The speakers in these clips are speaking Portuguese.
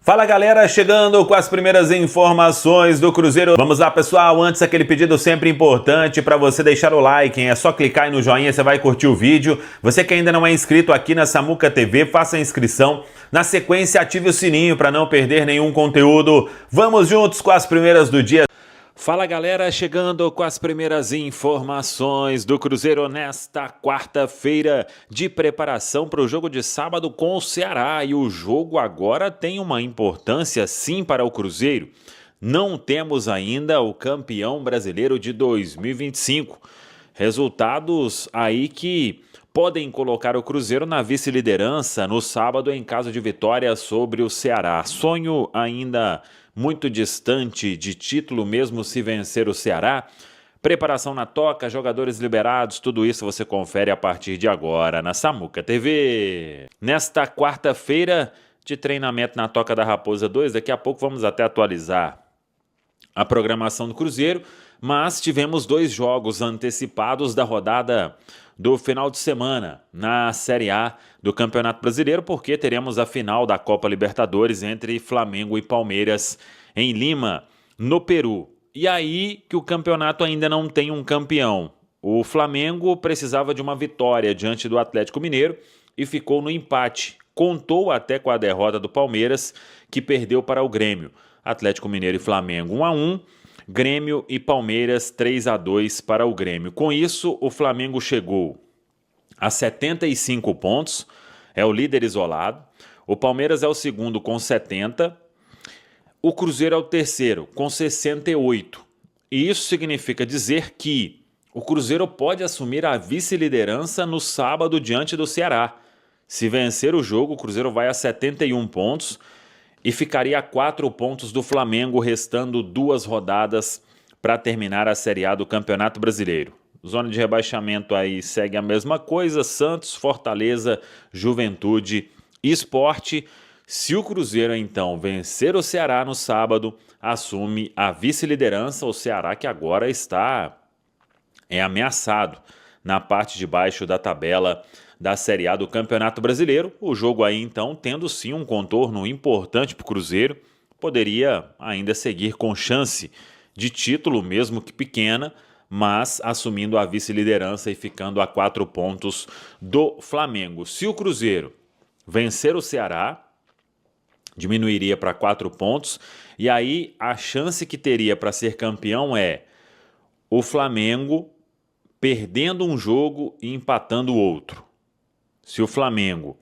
Fala galera, chegando com as primeiras informações do Cruzeiro. Vamos lá pessoal, antes aquele pedido sempre importante para você deixar o like, hein? É só clicar aí no joinha, você vai curtir o vídeo. Você que ainda não é inscrito aqui na Samuca TV, faça a inscrição. Na sequência, ative o sininho para não perder nenhum conteúdo. Vamos juntos com as primeiras do dia. Fala galera, chegando com as primeiras informações do Cruzeiro nesta quarta-feira de preparação para o jogo de sábado com o Ceará. E o jogo agora tem uma importância sim para o Cruzeiro. Não temos ainda o campeão brasileiro de 2025. Resultados aí que podem colocar o Cruzeiro na vice-liderança no sábado em caso de vitória sobre o Ceará. Sonho ainda muito distante de título mesmo se vencer o Ceará. Preparação na toca, jogadores liberados, tudo isso você confere a partir de agora na Samuca TV. Nesta quarta-feira de treinamento na Toca da Raposa 2, daqui a pouco vamos até atualizar a programação do Cruzeiro, mas tivemos dois jogos antecipados da rodada do final de semana na Série A do Campeonato Brasileiro, porque teremos a final da Copa Libertadores entre Flamengo e Palmeiras em Lima, no Peru. E aí que o campeonato ainda não tem um campeão. O Flamengo precisava de uma vitória diante do Atlético Mineiro e ficou no empate. Contou até com a derrota do Palmeiras, que perdeu para o Grêmio. Atlético Mineiro e Flamengo 1-1, Grêmio e Palmeiras 3-2 para o Grêmio. Com isso, o Flamengo chegou a 75 pontos, é o líder isolado. O Palmeiras é o segundo com 70, o Cruzeiro é o terceiro com 68. E isso significa dizer que o Cruzeiro pode assumir a vice-liderança no sábado diante do Ceará. Se vencer o jogo, o Cruzeiro vai a 71 pontos e ficaria a 4 pontos do Flamengo, restando 2 rodadas para terminar a Série A do Campeonato Brasileiro. Zona de rebaixamento aí segue a mesma coisa, Santos, Fortaleza, Juventude e Sport. Se o Cruzeiro então vencer o Ceará no sábado, assume a vice-liderança, o Ceará que agora está ameaçado na parte de baixo da tabela da Série A do Campeonato Brasileiro. O jogo aí, então, tendo sim um contorno importante para o Cruzeiro, poderia ainda seguir com chance de título, mesmo que pequena, mas assumindo a vice-liderança e ficando a 4 pontos do Flamengo. Se o Cruzeiro vencer o Ceará, diminuiria para 4 pontos, e aí a chance que teria para ser campeão é o Flamengo perdendo um jogo e empatando o outro. Se o Flamengo,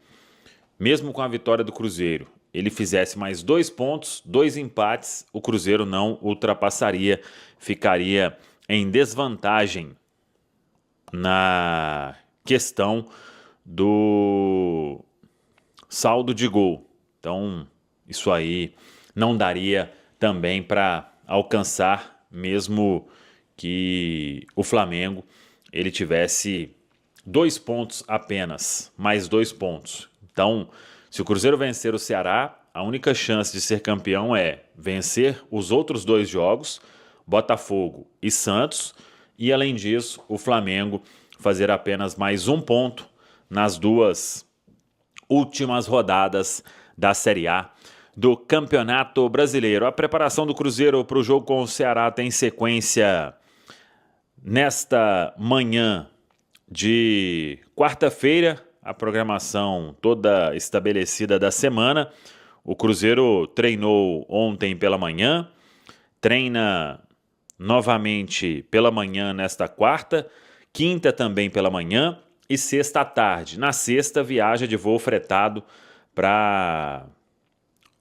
mesmo com a vitória do Cruzeiro, ele fizesse mais 2 pontos, 2 empates, o Cruzeiro não ultrapassaria, ficaria em desvantagem na questão do saldo de gol. Então, isso aí não daria também para alcançar, mesmo que o Flamengo ele tivesse 2 pontos apenas, mais 2 pontos. Então, se o Cruzeiro vencer o Ceará, a única chance de ser campeão é vencer os outros 2 jogos, Botafogo e Santos, e além disso, o Flamengo fazer apenas mais 1 ponto nas 2 últimas rodadas da Série A do Campeonato Brasileiro. A preparação do Cruzeiro para o jogo com o Ceará tem sequência nesta manhã de quarta-feira, a programação toda estabelecida da semana. O Cruzeiro treinou ontem pela manhã, treina novamente pela manhã nesta quarta, quinta também pela manhã e sexta à tarde. Na sexta, viaja de voo fretado para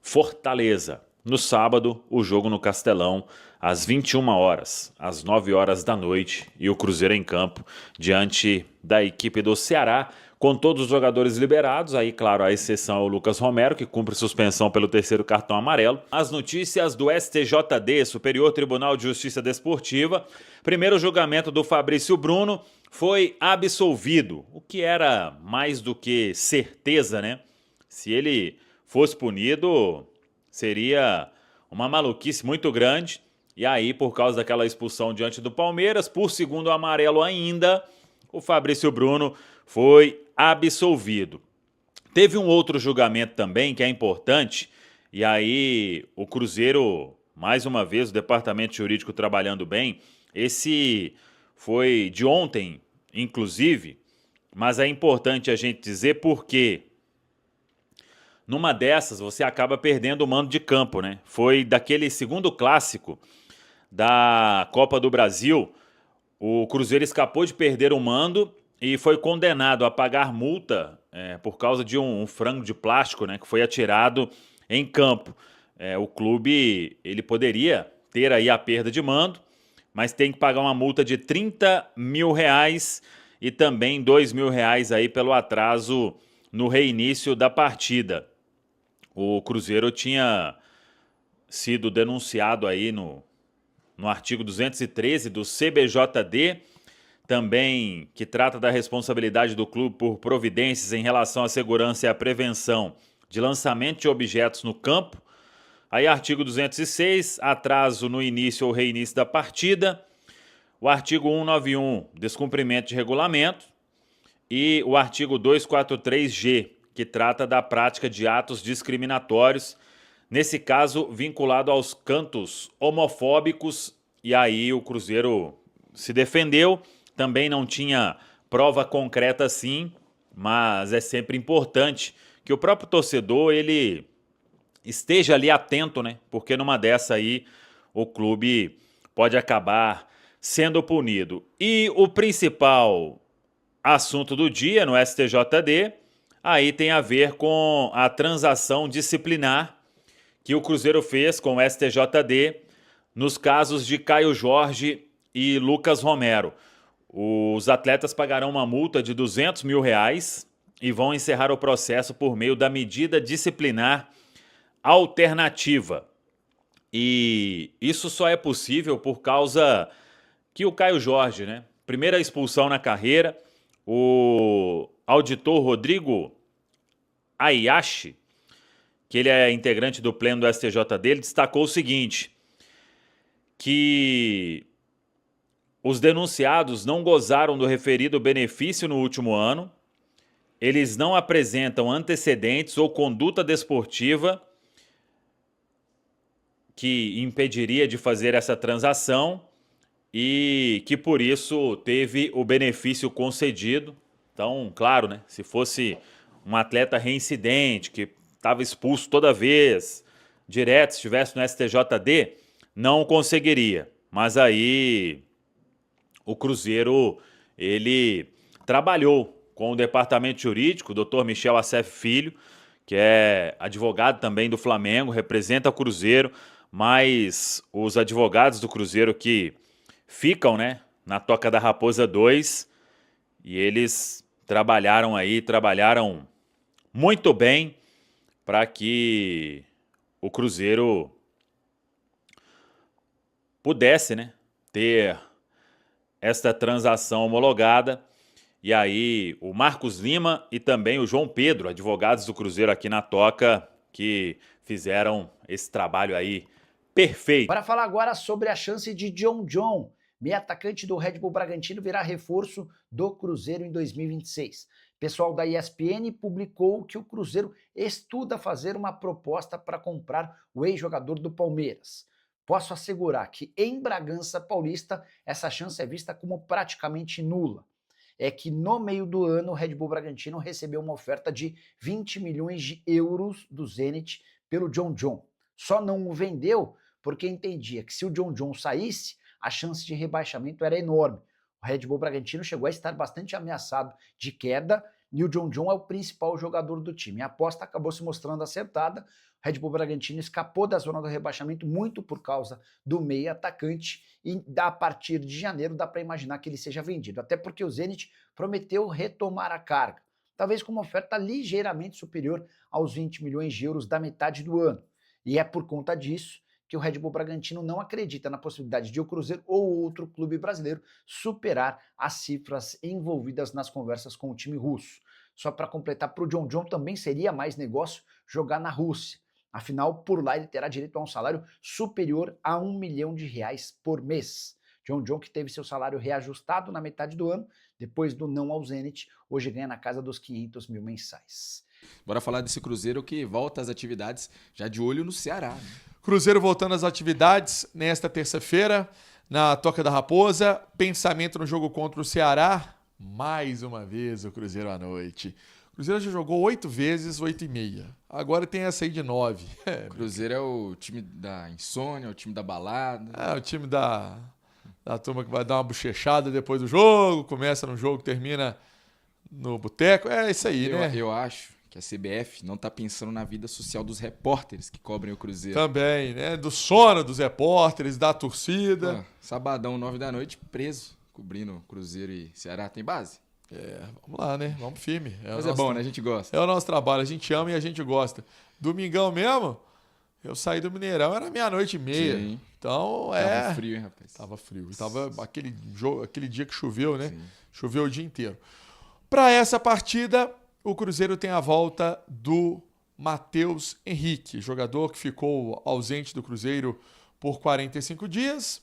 Fortaleza. No sábado, o jogo no Castelão, às 21 horas, às 9 horas da noite, e o Cruzeiro em campo diante da equipe do Ceará, com todos os jogadores liberados. Aí, claro, a exceção é o Lucas Romero, que cumpre suspensão pelo 3º cartão amarelo. As notícias do STJD, Superior Tribunal de Justiça Desportiva. Primeiro julgamento do Fabrício Bruno foi absolvido, o que era mais do que certeza, né? Se ele fosse punido, seria uma maluquice muito grande. E aí, por causa daquela expulsão diante do Palmeiras, por segundo amarelo ainda, o Fabrício Bruno foi absolvido. Teve um outro julgamento também que é importante, E aí o Cruzeiro, mais uma vez, o departamento jurídico trabalhando bem. Esse foi de ontem, inclusive, mas é importante a gente dizer porque numa dessas você acaba perdendo o mando de campo, né? Foi daquele segundo clássico da Copa do Brasil, o Cruzeiro escapou de perder o mando e foi condenado a pagar multa por causa de um frango de plástico, né, que foi atirado em campo. O clube ele poderia ter aí a perda de mando, mas tem que pagar uma multa de R$ 30.000 e também R$ 2.000 aí pelo atraso no reinício da partida. O Cruzeiro tinha sido denunciado aí no artigo 213 do CBJD, também que trata da responsabilidade do clube por providências em relação à segurança e à prevenção de lançamento de objetos no campo. Aí artigo 206, atraso no início ou reinício da partida. O artigo 191, descumprimento de regulamento. E o artigo 243G, que trata da prática de atos discriminatórios, nesse caso vinculado aos cantos homofóbicos, e aí o Cruzeiro se defendeu, também não tinha prova concreta assim, mas é sempre importante que o próprio torcedor ele esteja ali atento, né? Porque numa dessa aí o clube pode acabar sendo punido. E o principal assunto do dia no STJD, aí tem a ver com a transação disciplinar que o Cruzeiro fez com o STJD nos casos de Caio Jorge e Lucas Romero. Os atletas pagarão uma multa de R$ 200.000 e vão encerrar o processo por meio da medida disciplinar alternativa. E isso só é possível por causa que o Caio Jorge, né? Primeira expulsão na carreira, o auditor Rodrigo Ayashi, que ele é integrante do pleno do STJD, ele destacou o seguinte, que os denunciados não gozaram do referido benefício no último ano, eles não apresentam antecedentes ou conduta desportiva que impediria de fazer essa transação e que por isso teve o benefício concedido. Então, claro, né, se fosse um atleta reincidente, que estava expulso toda vez, direto, se estivesse no STJD, não conseguiria. Mas aí o Cruzeiro, ele trabalhou com o departamento jurídico, o Dr. Michel Assef Filho, que é advogado também do Flamengo, representa o Cruzeiro, mas os advogados do Cruzeiro que ficam, né, na Toca da Raposa 2, e eles trabalharam muito bem para que o Cruzeiro pudesse, né, ter esta transação homologada. E aí o Marcos Lima e também o João Pedro, advogados do Cruzeiro aqui na Toca, que fizeram esse trabalho aí perfeito. Para falar agora sobre a chance de John, meio atacante do Red Bull Bragantino, virar reforço do Cruzeiro em 2026. O pessoal da ESPN publicou que o Cruzeiro estuda fazer uma proposta para comprar o ex-jogador do Palmeiras. Posso assegurar que em Bragança Paulista essa chance é vista como praticamente nula. É que no meio do ano o Red Bull Bragantino recebeu uma oferta de 20 milhões de euros do Zenit pelo John. Só não o vendeu porque entendia que se o John saísse, a chance de rebaixamento era enorme. O Red Bull Bragantino chegou a estar bastante ameaçado de queda e o John é o principal jogador do time. A aposta acabou se mostrando acertada. O Red Bull Bragantino escapou da zona do rebaixamento muito por causa do meio atacante e a partir de janeiro dá para imaginar que ele seja vendido, até porque o Zenit prometeu retomar a carga, talvez com uma oferta ligeiramente superior aos 20 milhões de euros da metade do ano. E é por conta disso que o Red Bull Bragantino não acredita na possibilidade de o Cruzeiro ou outro clube brasileiro superar as cifras envolvidas nas conversas com o time russo. Só para completar, para o John também seria mais negócio jogar na Rússia. Afinal, por lá ele terá direito a um salário superior a R$1 milhão por mês. John, que teve seu salário reajustado na metade do ano, depois do não ao Zenit, hoje ganha na casa dos 500 mil mensais. Bora falar desse Cruzeiro que volta às atividades já de olho no Ceará, né? Cruzeiro voltando às atividades nesta terça-feira, na Toca da Raposa. Pensamento no jogo contra o Ceará. Mais uma vez o Cruzeiro à noite. O Cruzeiro já jogou 8 vezes, 8,5. Agora tem essa aí de 9. Cruzeiro é o time da insônia, o time da balada. É o time da turma que vai dar uma bochechada depois do jogo, começa no jogo, termina no boteco. É isso aí, né? Eu acho que a CBF não tá pensando na vida social dos repórteres que cobrem o Cruzeiro. Também, né? Do sono dos repórteres, da torcida. Sabadão, 9 da noite, preso, cobrindo Cruzeiro e Ceará. Tem base? Vamos lá, né? Vamos firme. Mas é bom, né? A gente gosta. É o nosso trabalho, a gente ama e a gente gosta. Domingão mesmo, eu saí do Mineirão, era 00:30. Sim. Então, Tava frio, hein, rapaz? Tava frio. Tava aquele dia que choveu, né? Sim. Choveu o dia inteiro. Para essa partida, o Cruzeiro tem a volta do Matheus Henrique, jogador que ficou ausente do Cruzeiro por 45 dias.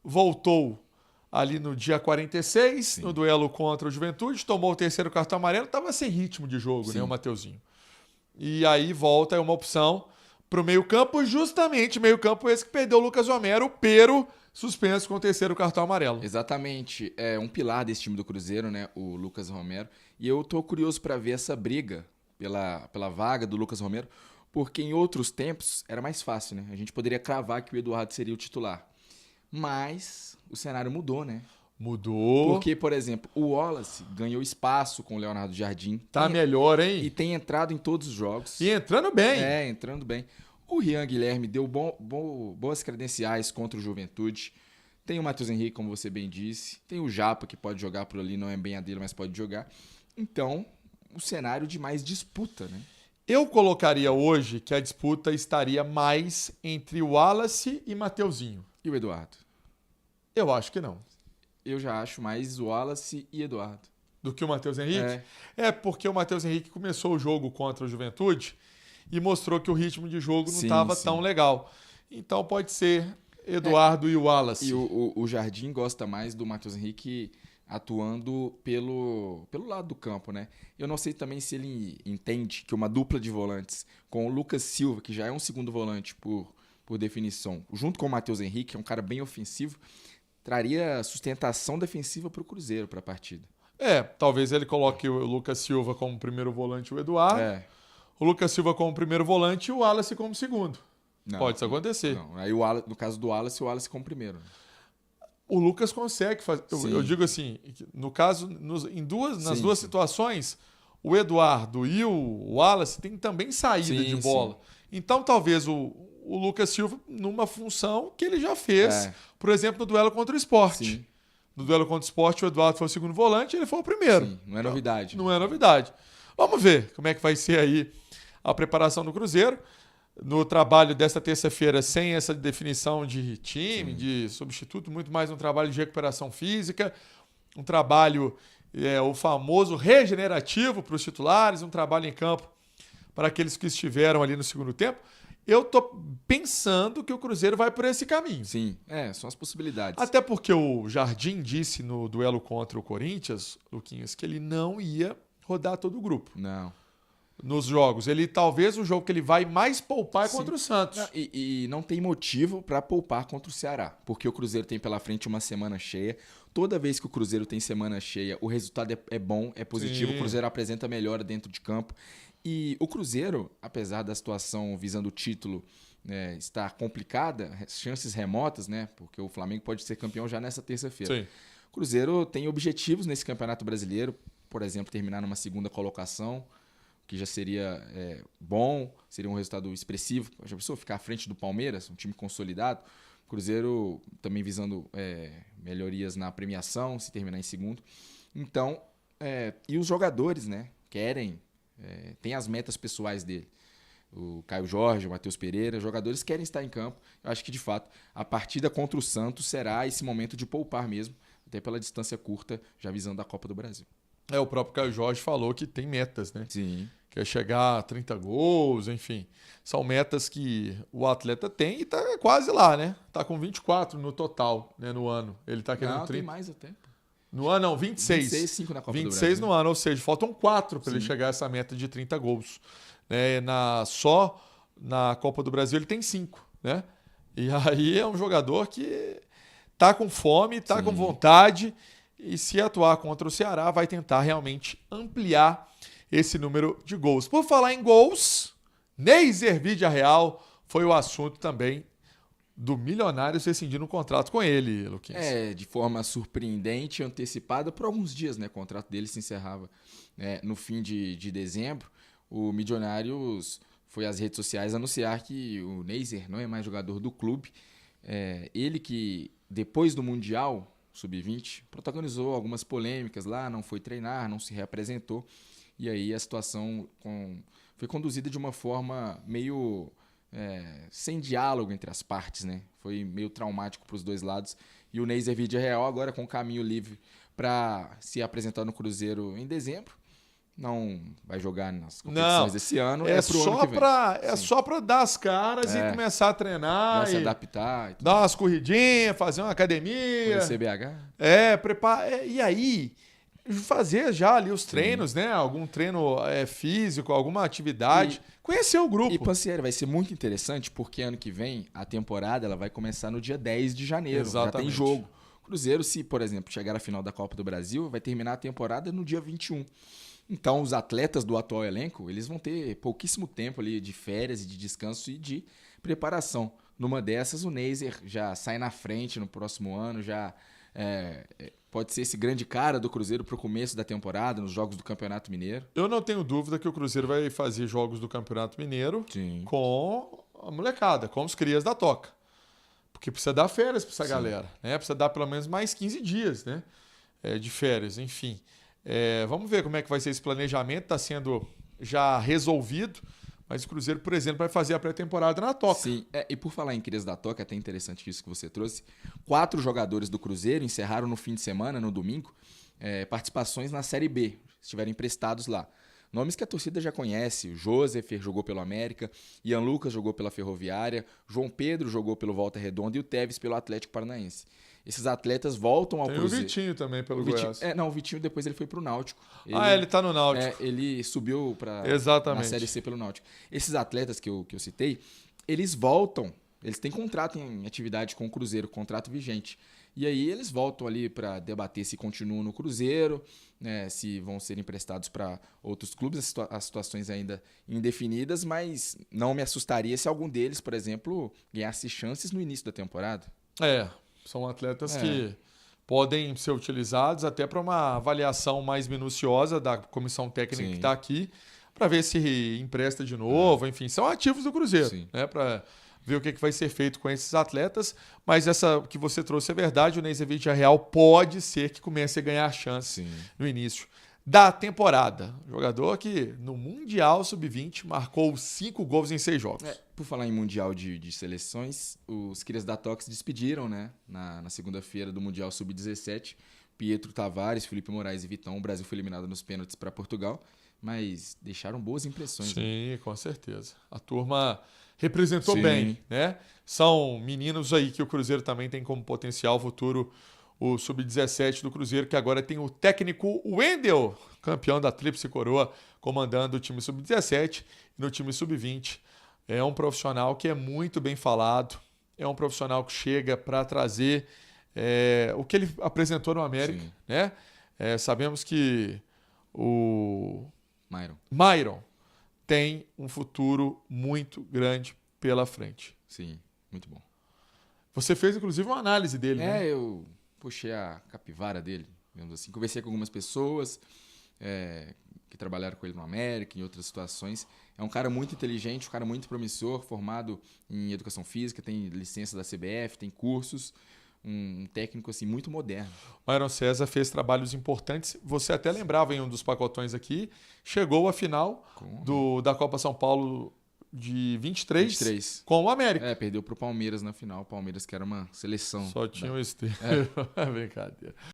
Voltou ali no dia 46, Sim. no duelo contra o Juventude, tomou o terceiro cartão amarelo, estava sem ritmo de jogo, Sim. né, o Mateuzinho. E aí volta, é uma opção para o meio-campo, justamente meio-campo esse que perdeu o Lucas Romero, o Pero, suspenso com o terceiro cartão amarelo. Exatamente. É um pilar desse time do Cruzeiro, né? O Lucas Romero. E eu tô curioso para ver essa briga pela vaga do Lucas Romero, porque em outros tempos era mais fácil, né? A gente poderia cravar que o Eduardo seria o titular. Mas o cenário mudou, né? Mudou. Porque, por exemplo, o Wallace ganhou espaço com o Leonardo Jardim. Tá melhor, hein? E tem entrado em todos os jogos. E entrando bem. Entrando bem. O Rian Guilherme deu boas credenciais contra o Juventude. Tem o Matheus Henrique, como você bem disse. Tem o Japa, que pode jogar por ali. Não é bem a dele, mas pode jogar. Então, o cenário de mais disputa, né? Eu colocaria hoje que a disputa estaria mais entre o Wallace e Mateuzinho. E o Eduardo? Eu acho que não. Eu já acho mais o Wallace e Eduardo. Do que o Matheus Henrique? É porque o Matheus Henrique começou o jogo contra o Juventude e mostrou que o ritmo de jogo não estava tão legal. Então pode ser Eduardo e o Wallace. E o Jardim gosta mais do Matheus Henrique atuando pelo lado do campo, né? Eu não sei também se ele entende que uma dupla de volantes com o Lucas Silva, que já é um segundo volante por definição, junto com o Matheus Henrique, que é um cara bem ofensivo, traria sustentação defensiva para o Cruzeiro, para a partida. Talvez ele coloque o Lucas Silva como primeiro volante e o Eduardo. O Lucas Silva como primeiro volante e o Wallace como segundo. Pode isso acontecer. Não. Aí no caso do Wallace, o Wallace como primeiro. O Lucas consegue fazer. Eu digo assim, no caso, nas duas situações, o Eduardo e o Wallace têm também saída de bola. Sim. Então, talvez o Lucas Silva, numa função que ele já fez, por exemplo, no duelo contra o Sport. Sim. No duelo contra o Sport, o Eduardo foi o segundo volante e ele foi o primeiro. Sim, não é novidade. Não é novidade. Vamos ver como é que vai ser aí a preparação do Cruzeiro. No trabalho desta terça-feira, sem essa definição de time, de substituto, muito mais um trabalho de recuperação física, um trabalho, o famoso regenerativo para os titulares, um trabalho em campo para aqueles que estiveram ali no segundo tempo. Eu tô pensando que o Cruzeiro vai por esse caminho. Sim, são as possibilidades. Até porque o Jardim disse no duelo contra o Corinthians, Luquinhas, que ele não ia rodar todo o grupo. Não. Nos jogos. Talvez o jogo que ele vai mais poupar é contra o Santos. Não, e não tem motivo para poupar contra o Ceará, porque o Cruzeiro tem pela frente uma semana cheia. Toda vez que o Cruzeiro tem semana cheia, o resultado é bom, é positivo. Sim. O Cruzeiro apresenta melhora dentro de campo. E o Cruzeiro, apesar da situação visando o título estar complicada, chances remotas, né? Porque o Flamengo pode ser campeão já nessa terça-feira. Sim. O Cruzeiro tem objetivos nesse Campeonato Brasileiro, por exemplo, terminar numa segunda colocação, que já seria bom, seria um resultado expressivo. Já pensou ficar à frente do Palmeiras, um time consolidado? O Cruzeiro também visando melhorias na premiação, se terminar em segundo. Então, e os jogadores, né? Querem, tem as metas pessoais dele. O Caio Jorge, o Matheus Pereira, os jogadores querem estar em campo. Eu acho que, de fato, a partida contra o Santos será esse momento de poupar mesmo, até pela distância curta, já visando a Copa do Brasil. O próprio Caio Jorge falou que tem metas, né? Sim. Quer chegar a 30 gols, enfim. São metas que o atleta tem e tá quase lá, né? Tá com 24 no total, né, no ano. Ele tá querendo 30. Tem mais até. No ano, não, 26. 26, 5 na Copa do 26 Brasil. no ano, ou seja, faltam 4 para ele Sim. chegar a essa meta de 30 gols. Né? Só na Copa do Brasil ele tem 5, né? E aí é um jogador que tá com fome, tá com vontade, e se atuar contra o Ceará vai tentar realmente ampliar esse número de gols. Por falar em gols, Neiser Vídea-Real foi o assunto também do Milionários rescindindo um contrato com ele, Luquinhas. De forma surpreendente, antecipada por alguns dias, né? O contrato dele se encerrava no fim de dezembro. O Milionários foi às redes sociais anunciar que o Neiser não é mais jogador do clube. Ele que, depois do Mundial Sub-20, protagonizou algumas polêmicas lá, não foi treinar, não se reapresentou. E aí a situação foi conduzida de uma forma meio sem diálogo entre as partes, né? Foi meio traumático para os dois lados. E o Neiser Vídea-Real agora com caminho livre para se apresentar no Cruzeiro em dezembro. Não vai jogar nas competições desse ano. Pro ano que vem. Só para dar as caras e começar a treinar. Já se adaptar. E dar umas corridinhas, fazer uma academia. Conhecer BH. E aí, fazer já ali os treinos, né? Algum treino físico, alguma atividade. Conhecer o grupo. E, Pansieri, vai ser muito interessante porque ano que vem a temporada ela vai começar no dia 10 de janeiro. Exatamente. Já tem jogo. Cruzeiro, se, por exemplo, chegar à final da Copa do Brasil, vai terminar a temporada no dia 21. Então, os atletas do atual elenco, eles vão ter pouquíssimo tempo ali de férias e de descanso e de preparação. Numa dessas, o Neiser já sai na frente no próximo ano, já pode ser esse grande cara do Cruzeiro para o começo da temporada, nos jogos do Campeonato Mineiro. Eu não tenho dúvida que o Cruzeiro vai fazer jogos do Campeonato Mineiro com a molecada, com os crias da Toca. Porque precisa dar férias para essa galera, né? Precisa dar pelo menos mais 15 dias, né? De férias, enfim. Vamos ver como é que vai ser esse planejamento, está sendo já resolvido, mas o Cruzeiro, por exemplo, vai fazer a pré-temporada na Toca. Sim, e por falar em crias da Toca, é até interessante isso que você trouxe, 4 jogadores do Cruzeiro encerraram no fim de semana, no domingo, participações na Série B, estiveram emprestados lá. Nomes que a torcida já conhece, o Joseph jogou pelo América, Ian Lucas jogou pela Ferroviária, João Pedro jogou pelo Volta Redonda e o Teves pelo Atlético Paranaense. Esses atletas voltam ao Cruzeiro. Tem o Vitinho também pelo Goiás. O Vitinho depois ele foi pro Náutico. Ele tá no Náutico. Ele subiu na Série C pelo Náutico. Esses atletas que eu citei, eles voltam, eles têm contrato em atividade com o Cruzeiro, contrato vigente. E aí eles voltam ali para debater se continuam no Cruzeiro, né, se vão ser emprestados para outros clubes, as situações ainda indefinidas, mas não me assustaria se algum deles, por exemplo, ganhasse chances no início da temporada. São atletas que podem ser utilizados até para uma avaliação mais minuciosa da comissão técnica que está aqui, para ver se empresta de novo. Enfim, são ativos do Cruzeiro, né, para ver o que vai ser feito com esses atletas. Mas essa que você trouxe é verdade, o Neiser Vídea-Real pode ser que comece a ganhar chance no início da temporada. Jogador que no Mundial Sub-20 marcou 5 gols em 6 jogos. Por falar em Mundial de seleções, os crias da Toca se despediram, né? Na segunda-feira do Mundial Sub-17. Pietro Tavares, Felipe Moraes e Vitão. O Brasil foi eliminado nos pênaltis para Portugal, mas deixaram boas impressões. Sim, né? Com certeza. A turma representou bem, né? São meninos aí que o Cruzeiro também tem como potencial futuro. O Sub-17 do Cruzeiro, que agora tem o técnico Wendel, campeão da Tríplice Coroa, comandando o time Sub-17 e no time Sub-20. É um profissional que é muito bem falado, é um profissional que chega para trazer o que ele apresentou no América, né? Sabemos que o Myron tem um futuro muito grande pela frente. Sim, muito bom. Você fez, inclusive, uma análise dele, né? Eu puxei a capivara dele, digamos assim. Conversei com algumas pessoas que trabalharam com ele no América, em outras situações. É um cara muito inteligente, um cara muito promissor, formado em educação física, tem licença da CBF, tem cursos, um técnico assim muito moderno. O Myron César fez trabalhos importantes. Você até lembrava em um dos pacotões aqui, chegou à final da Copa São Paulo de 23 com o América. Perdeu para o Palmeiras na final. O Palmeiras que era uma seleção. Só tinha o Estevam. Brincadeira.